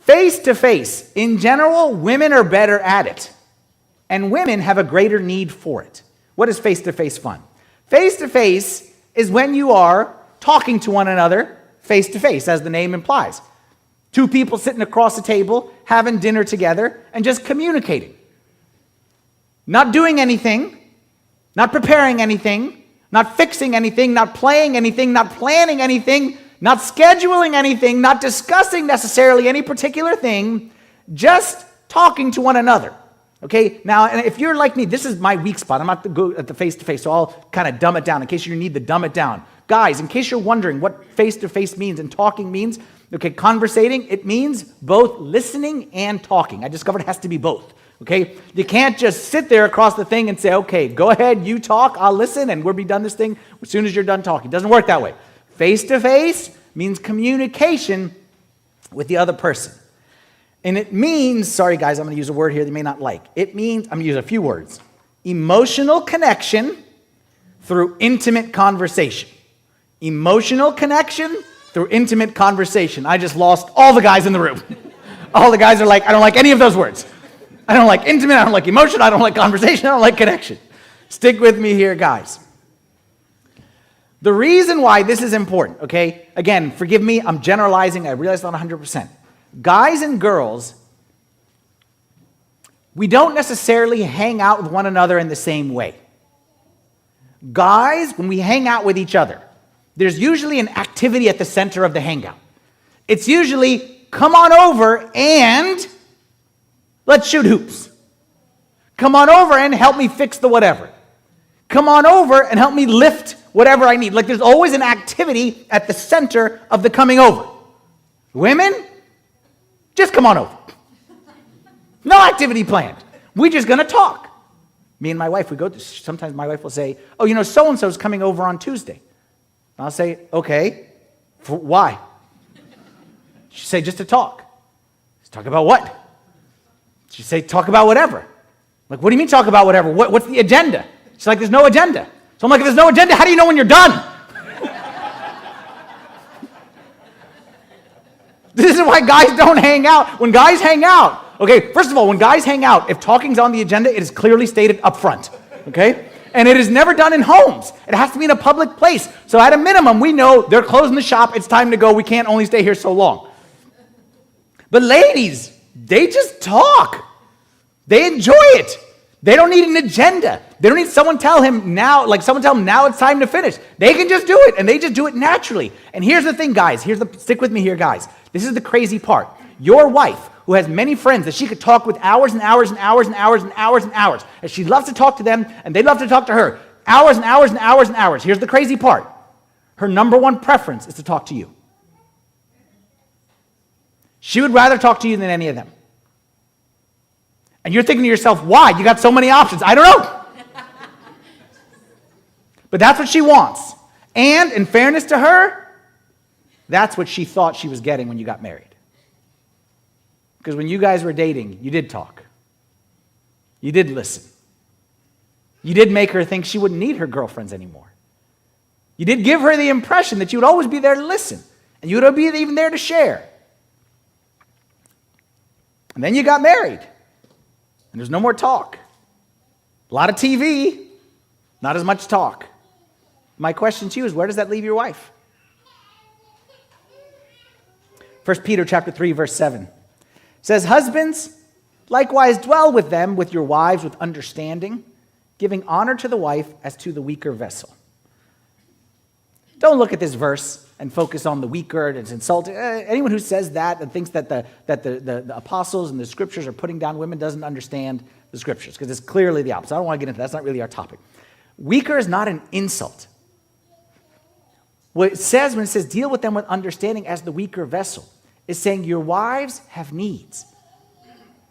Face-to-face, in general, women are better at it. And women have a greater need for it. What is face-to-face fun? Face-to-face is when you are talking to one another face-to-face, as the name implies. Two people sitting across the table, having dinner together, and just communicating. Not doing anything, not preparing anything, not fixing anything, not playing anything, not planning anything, not scheduling anything, not discussing necessarily any particular thing, just talking to one another. Okay, now, and if you're like me, this is my weak spot. I'm not good at the face-to-face, so I'll kind of dumb it down in case you need to dumb it down. Guys, in case you're wondering what face-to-face means and talking means, okay, conversating, it means both listening and talking. I discovered it has to be both, okay? You can't just sit there across the thing and say, okay, go ahead, you talk, I'll listen, and we'll be done this thing as soon as you're done talking. It doesn't work that way. Face-to-face means communication with the other person. And it means, sorry guys, I'm going to use a word here that you may not like. It means, I'm going to use a few words. Emotional connection through intimate conversation. Emotional connection through intimate conversation. I just lost all the guys in the room. All the guys are like, I don't like any of those words. I don't like intimate, I don't like emotion, I don't like conversation, I don't like connection. Stick with me here, guys. The reason why this is important, okay? Again, forgive me, I'm generalizing, I realize not 100%. Guys and girls, we don't necessarily hang out with one another in the same way. Guys, when we hang out with each other, there's usually an activity at the center of the hangout. It's usually, come on over and let's shoot hoops. Come on over and help me fix the whatever. Come on over and help me lift whatever I need. Like there's always an activity at the center of the coming over. Women, just come on over. No activity planned. We're just going to talk. Me and my wife, we go to, sometimes my wife will say, oh, you know, so-and-so's coming over on Tuesday. I'll say, okay, why? She'll say, just to talk. Talk about what? She'll say, talk about whatever. Like, what do you mean talk about whatever? What's the agenda? She's like, there's no agenda. So I'm like, if there's no agenda, how do you know when you're done? This is why guys don't hang out. When guys hang out, okay, first of all, when guys hang out, if talking's on the agenda, it is clearly stated up front, okay? And it is never done in homes. It has to be in a public place. So at a minimum, we know they're closing the shop, it's time to go, we can't only stay here so long. But ladies, they just talk. They enjoy it. They don't need an agenda. They don't need someone tell them now it's time to finish. They can just do it, and they just do it naturally. And here's the thing, guys. Stick with me here, guys. This is the crazy part. Your wife, who has many friends that she could talk with hours and hours and hours and hours and hours and hours, and she loves to talk to them, and they love to talk to her, hours and hours and hours and hours. Here's the crazy part. Her number one preference is to talk to you. She would rather talk to you than any of them. And you're thinking to yourself, why? You got so many options. I don't know. But that's what she wants. And in fairness to her, that's what she thought she was getting when you got married. Because when you guys were dating, you did talk. You did listen. You did make her think she wouldn't need her girlfriends anymore. You did give her the impression that you would always be there to listen. And you would be even there to share. And then you got married. And there's no more talk. A lot of TV, not as much talk. My question to you is, where does that leave your wife? 1 Peter chapter 3, verse 7 says, husbands, likewise dwell with them, with your wives, with understanding, giving honor to the wife as to the weaker vessel. Don't look at this verse and focus on the weaker and it's insulting. Anyone who says that and thinks that the apostles and the scriptures are putting down women doesn't understand the scriptures, because it's clearly the opposite. I don't want to get into that. That's not really our topic. Weaker is not an insult. What it says when it says deal with them with understanding as the weaker vessel is saying your wives have needs.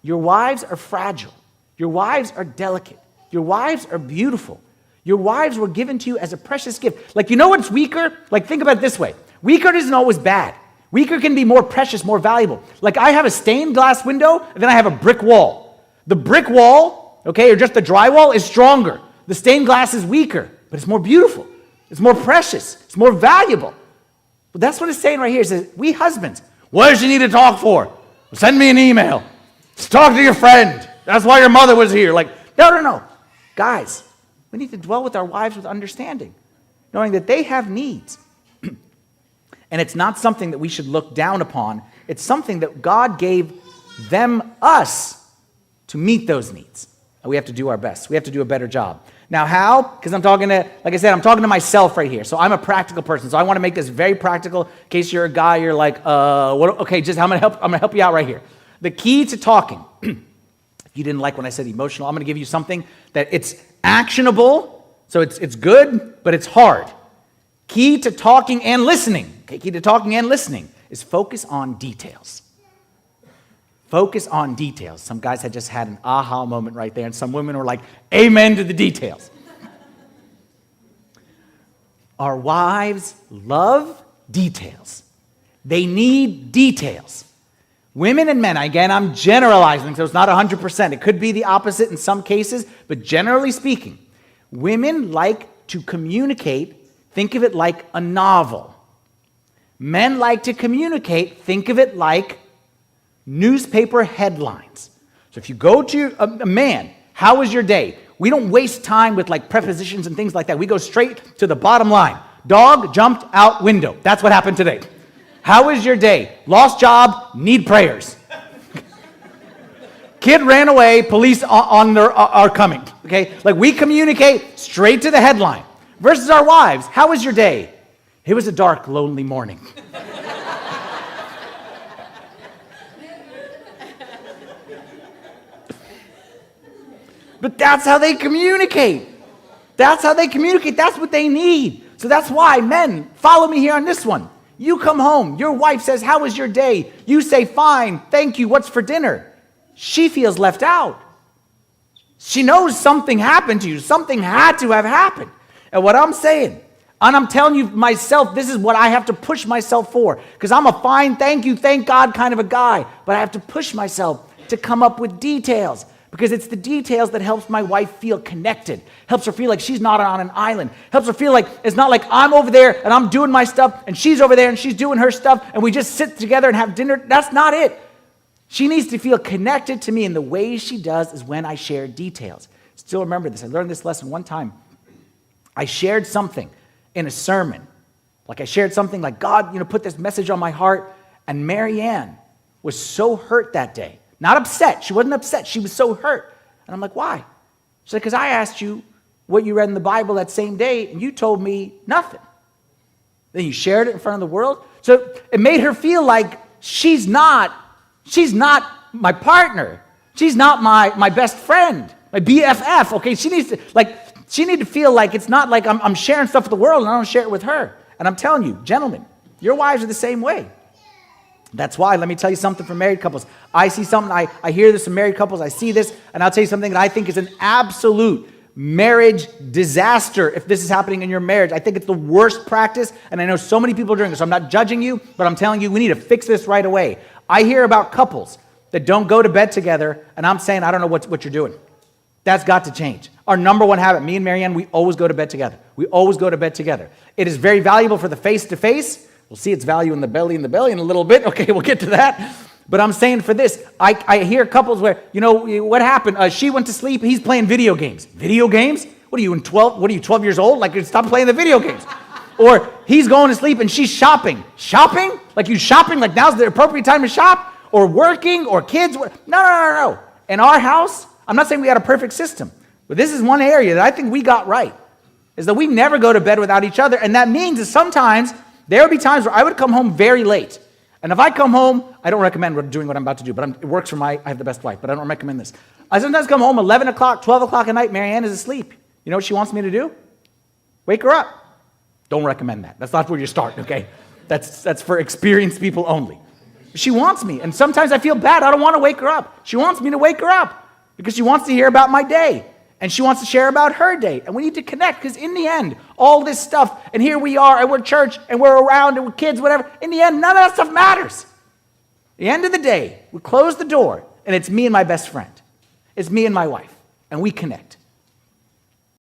Your wives are fragile. Your wives are delicate. Your wives are beautiful. Your wives were given to you as a precious gift. Like, you know what's weaker? Like, think about it this way. Weaker isn't always bad. Weaker can be more precious, more valuable. Like, I have a stained glass window, and then I have a brick wall. The brick wall, okay, or just the drywall is stronger. The stained glass is weaker, but it's more beautiful. It's more precious. It's more valuable. But that's what it's saying right here. It says, we husbands, what does she need to talk for? Send me an email. Just talk to your friend. That's why your mother was here. Like, no. Guys, we need to dwell with our wives with understanding, knowing that they have needs. And it's not something that we should look down upon. It's something that God gave us to meet those needs. And we have to do our best. We have to do a better job. Now, how? Because I'm talking to myself right here. So I'm a practical person. So I want to make this very practical. In case you're a guy, you're like, what? Okay, just I'm gonna help you out right here. The key to talking. If you didn't like when I said emotional, I'm gonna give you something that it's actionable. So it's good, but it's hard. Key to talking and listening. Okay, key to talking and listening is focus on details. Focus on details. Some guys had just had an aha moment right there, and some women were like, amen to the details. Our wives love details. They need details. Women and men, again, I'm generalizing, so it's not 100%. It could be the opposite in some cases, but generally speaking, women like to communicate. Think of it like a novel. Men like to communicate. Think of it like newspaper headlines. So if you go to a man, how was your day? We don't waste time with like prepositions and things like that. We go straight to the bottom line. Dog jumped out window. That's what happened today. How was your day? Lost job, need prayers. Kid ran away, police are coming. Okay? Like we communicate straight to the headline. Versus our wives, how was your day? It was a dark, lonely morning. But that's how they communicate. That's how they communicate. That's what they need. So that's why, men, follow me here on this one. You come home. Your wife says, how was your day? You say, fine, thank you. What's for dinner? She feels left out. She knows something happened to you. Something had to have happened. And what I'm saying, and I'm telling you myself, this is what I have to push myself for. Because I'm a fine, thank you, thank God kind of a guy. But I have to push myself to come up with details. Because it's the details that helps my wife feel connected. Helps her feel like she's not on an island. Helps her feel like it's not like I'm over there and I'm doing my stuff and she's over there and she's doing her stuff and we just sit together and have dinner. That's not it. She needs to feel connected to me, and the way she does is when I share details. Still remember this. I learned this lesson one time. I shared something in a sermon. Like I shared something like God, put this message on my heart, and Marianne was so hurt that day. Not upset. She wasn't upset. She was so hurt. And I'm like, why? She said, because I asked you what you read in the Bible that same day, and you told me nothing. Then you shared it in front of the world. So it made her feel like she's not my partner. She's not my best friend, my BFF. Okay, she needs to feel like it's not like I'm sharing stuff with the world and I don't share it with her. And I'm telling you, gentlemen, your wives are the same way. That's why, let me tell you something for married couples. I see something, I hear this from married couples, I see this, and I'll tell you something that I think is an absolute marriage disaster if this is happening in your marriage. I think it's the worst practice, and I know so many people are doing this, so I'm not judging you, but I'm telling you, we need to fix this right away. I hear about couples that don't go to bed together, and I'm saying, I don't know what you're doing. That's got to change. Our number one habit, me and Marianne, we always go to bed together. We always go to bed together. It is very valuable for the face-to-face. We'll see its value in the belly in a little bit. Okay, we'll get to that. But I'm saying for this, I hear couples where, what happened? She went to sleep, he's playing video games. Video games? What are you, 12 years old? Like, stop playing the video games. Or he's going to sleep and she's shopping. Shopping? Like you shopping? Like now's the appropriate time to shop? Or working? Or kids? No. In our house, I'm not saying we had a perfect system, but this is one area that I think we got right, is that we never go to bed without each other. And that means that sometimes there would be times where I would come home very late. And if I come home, I don't recommend doing what I'm about to do, but it works for I have the best wife, but I don't recommend this. I sometimes come home 11 o'clock, 12 o'clock at night, Marianne is asleep. You know what she wants me to do? Wake her up. Don't recommend that. That's not where you start, okay? That's for experienced people only. She wants me, and sometimes I feel bad. I don't want to wake her up. She wants me to wake her up because she wants to hear about my day, and she wants to share about her day, and we need to connect because in the end, all this stuff, and here we are, and we're church, and we're around, and we're kids, whatever. In the end, none of that stuff matters. At the end of the day, we close the door, and it's me and my best friend. It's me and my wife, and we connect.